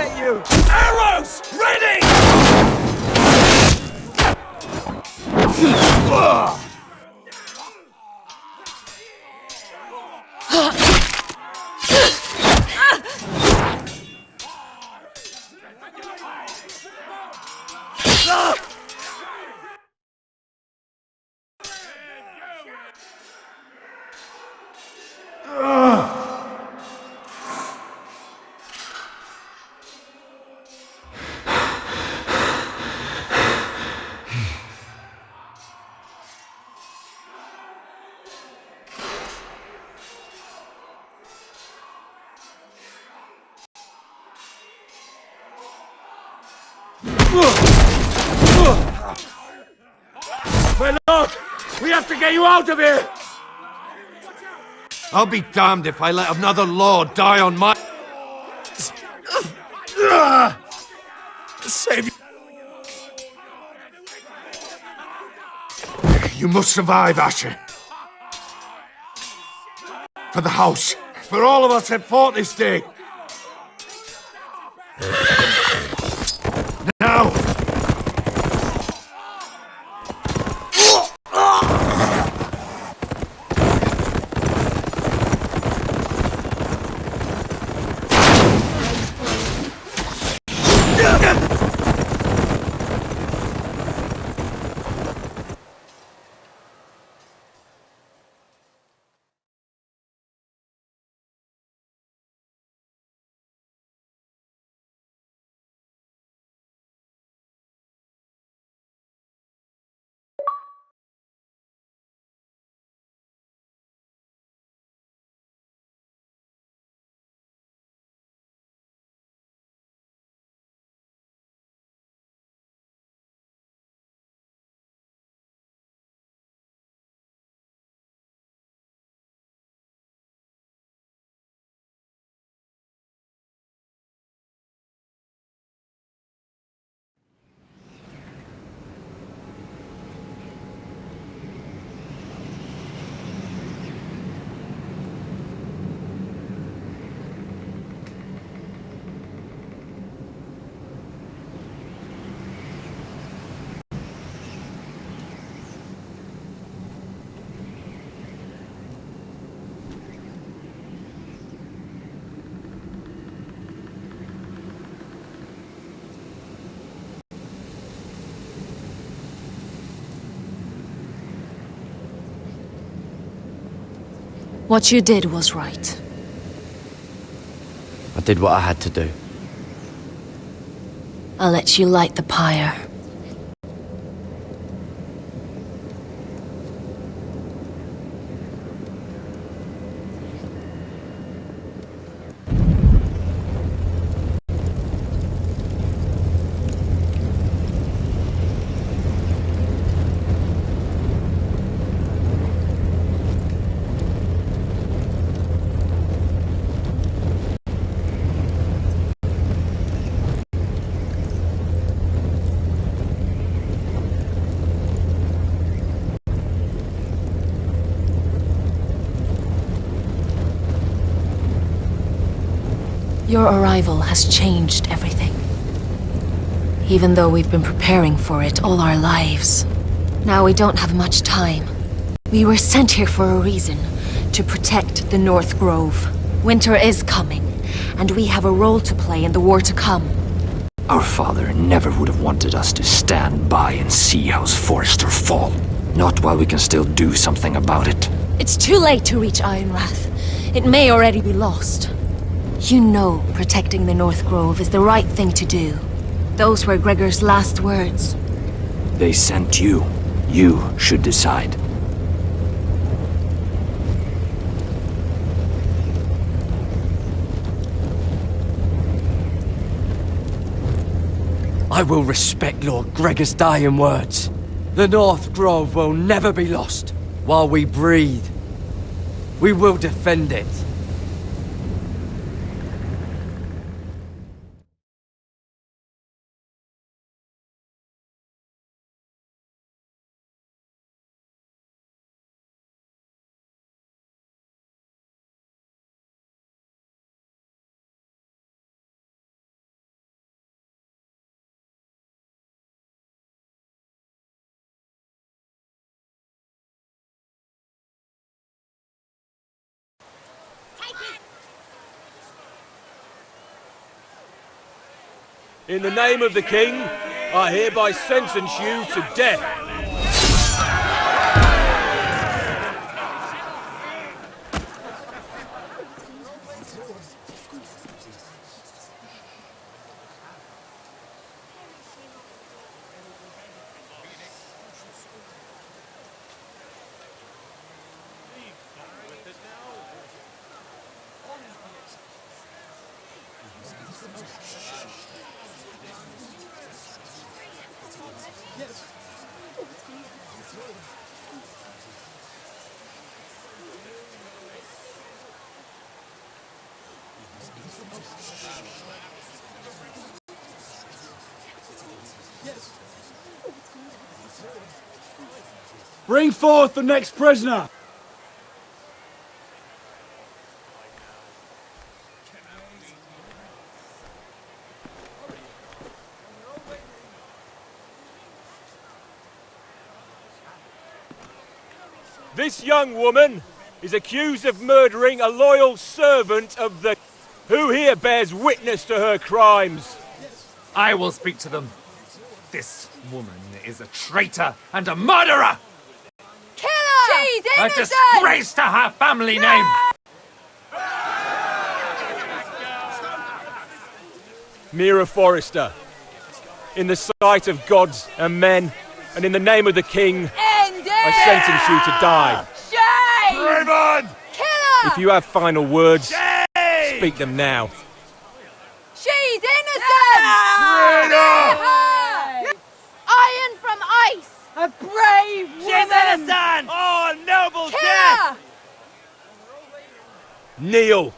get you! Arrows! Ready! My lord! We have to get you out of here! I'll be damned if I let another lord die on my... Save you! You must survive, Asher. For the house. For all of us that fought this day. Now! What you did was right. I did what I had to do. I'll let you light the pyre. Your arrival has changed everything. Even though we've been preparing for it all our lives. Now we don't have much time. We were sent here for a reason. To protect the North Grove. Winter is coming, and we have a role to play in the war to come. Our father never would have wanted us to stand by and see House Forrester fall. Not while we can still do something about it. It's too late to reach Ironrath. It may already be lost. You know protecting the North Grove is the right thing to do. Those were Gregor's last words. They sent you. You should decide. I will respect Lord Gregor's dying words. The North Grove will never be lost. While we breathe, we will defend it. In the name of the king, I hereby sentence you to death. Bring forth the next prisoner! This young woman is accused of murdering a loyal servant of the... Who here bears witness to her crimes? I will speak to them. This woman is a traitor and a murderer! Kill her! She's A innocent! disgrace to her family name! Mira Forrester, in the sight of gods and men, and in the name of the king, End it! I sentence you to die. Shame! Raven! Kill her! If you have final words, speak them now. She's innocent! Iron from ice! A brave woman! She's innocent! Oh, noble Kill her! Kneel.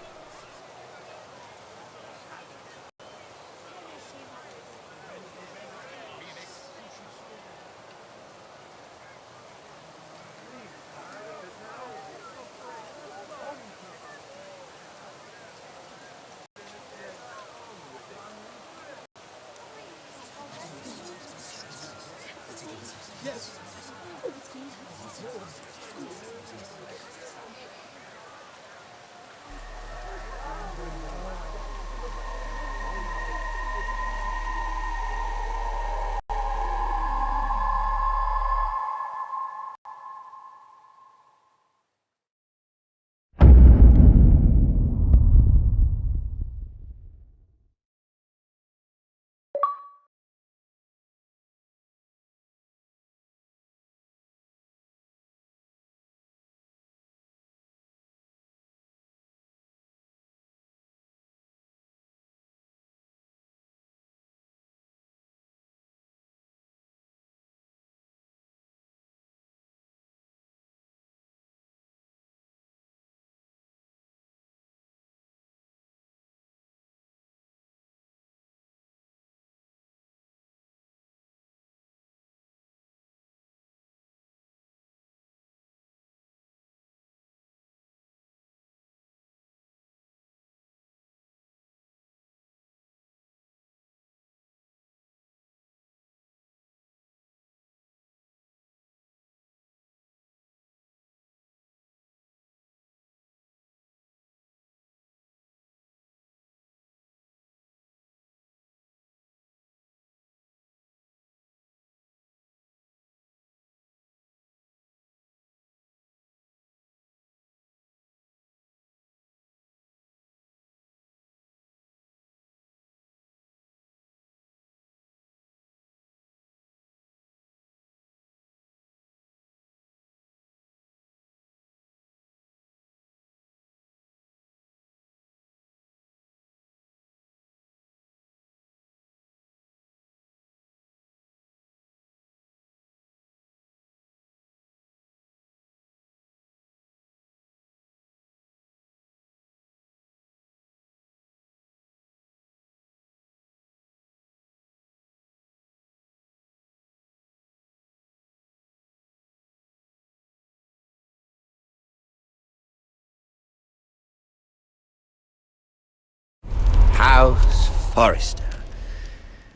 House Forrester.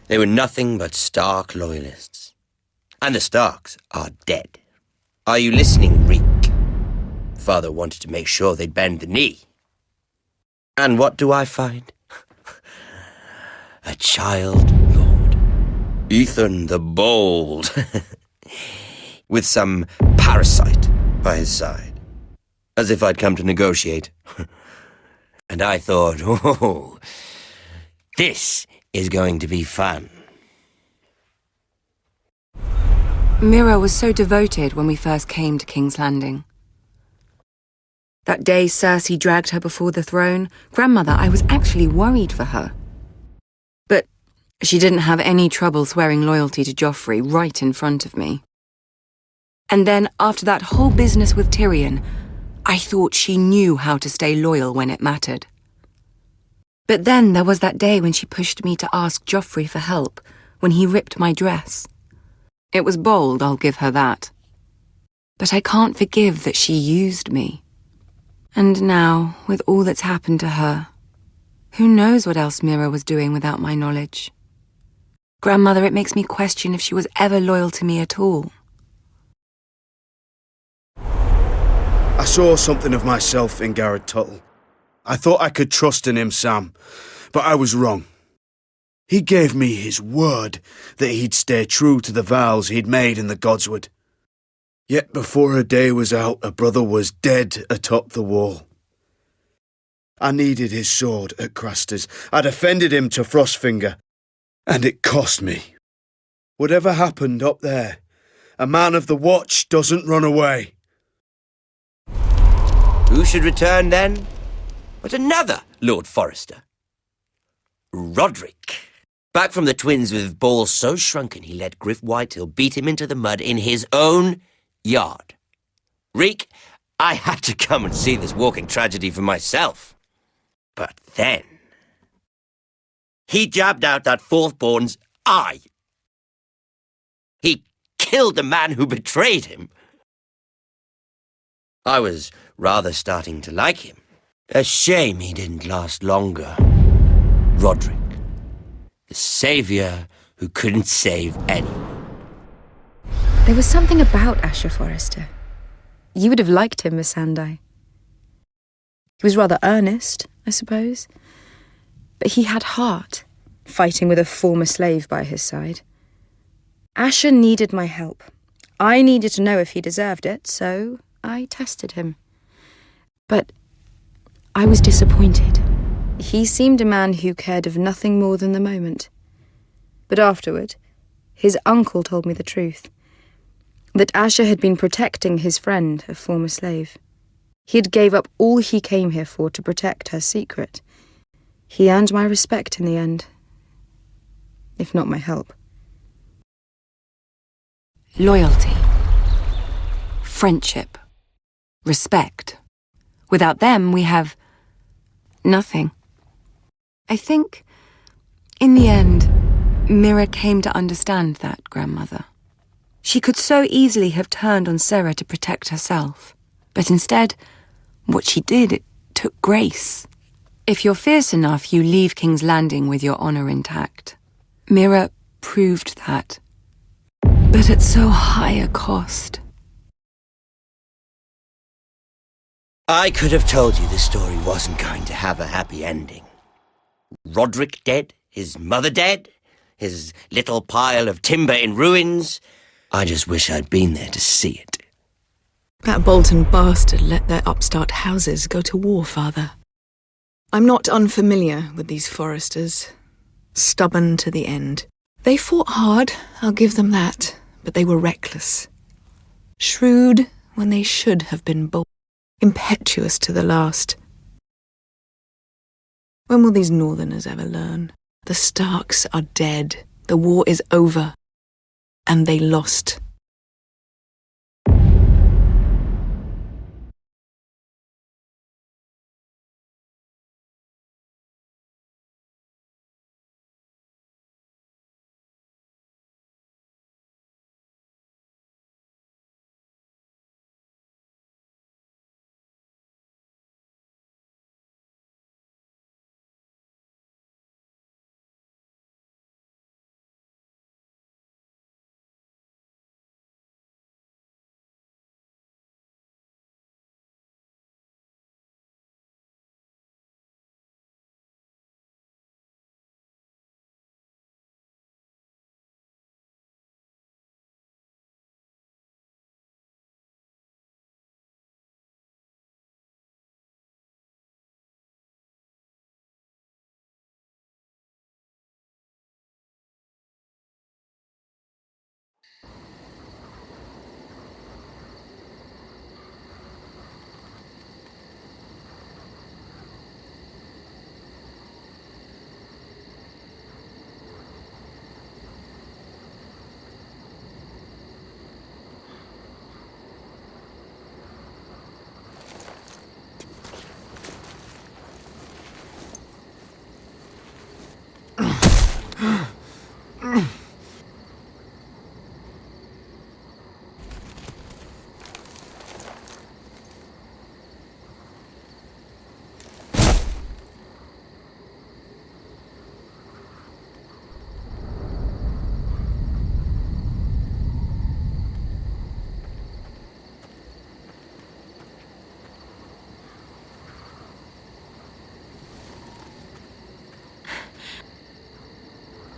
They were nothing but Stark loyalists. And the Starks are dead. Are you listening, Reek? Father wanted to make sure they'd bend the knee. And what do I find? A child lord. Ethan the Bold. With some parasite by his side. As if I'd come to negotiate. And I thought, oh, this is going to be fun. Mira was so devoted when we first came to King's Landing. That day Cersei dragged her before the throne, Grandmother, I was actually worried for her. But she didn't have any trouble swearing loyalty to Joffrey right in front of me. And then, after that whole business with Tyrion, I thought she knew how to stay loyal when it mattered. But then there was that day when she pushed me to ask Joffrey for help, when he ripped my dress. It was bold, I'll give her that. But I can't forgive that she used me. And now, with all that's happened to her, who knows what else Mira was doing without my knowledge? Grandmother, it makes me question if she was ever loyal to me at all. I saw something of myself in Garrett Tuttle. I thought I could trust in him, Sam, but I was wrong. He gave me his word that he'd stay true to the vows he'd made in the Godswood. Yet before a day was out, a brother was dead atop the wall. I needed his sword at Craster's. I defended him to Frostfinger, and it cost me. Whatever happened up there, a man of the Watch doesn't run away. Who should return then? But another Lord Forrester. Roderick. Back from the Twins with balls so shrunken he let Griff Whitehill beat him into the mud in his own yard. Reek, I had to come and see this walking tragedy for myself. But then he jabbed out that fourth-born's eye. He killed the man who betrayed him. I was rather starting to like him. A shame he didn't last longer. Roderick, the saviour who couldn't save anyone. There was something about Asher Forrester. You would have liked him, Miss Sandai. He was rather earnest, I suppose. But he had heart, fighting with a former slave by his side. Asher needed my help. I needed to know if he deserved it, so I tested him. But I was disappointed. He seemed a man who cared of nothing more than the moment. But afterward, his uncle told me the truth. That Asher had been protecting his friend, a former slave. He had gave up all he came here for to protect her secret. He earned my respect in the end, if not my help. Loyalty. Friendship. Respect. Without them, we have nothing. I think, in the end, Mira came to understand that, Grandmother. She could so easily have turned on Serra to protect herself. But instead, what she did, it took grace. If you're fierce enough, you leave King's Landing with your honor intact. Mira proved that. But at so high a cost. I could have told you this story wasn't going to have a happy ending. Roderick dead, his mother dead, his little pile of timber in ruins. I just wish I'd been there to see it. That Bolton bastard let their upstart houses go to war, Father. I'm not unfamiliar with these Forresters. Stubborn to the end. They fought hard, I'll give them that, but they were reckless. Shrewd when they should have been bold. Impetuous to the last. When will these Northerners ever learn? The Starks are dead. The war is over. And they lost.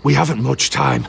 We haven't much time.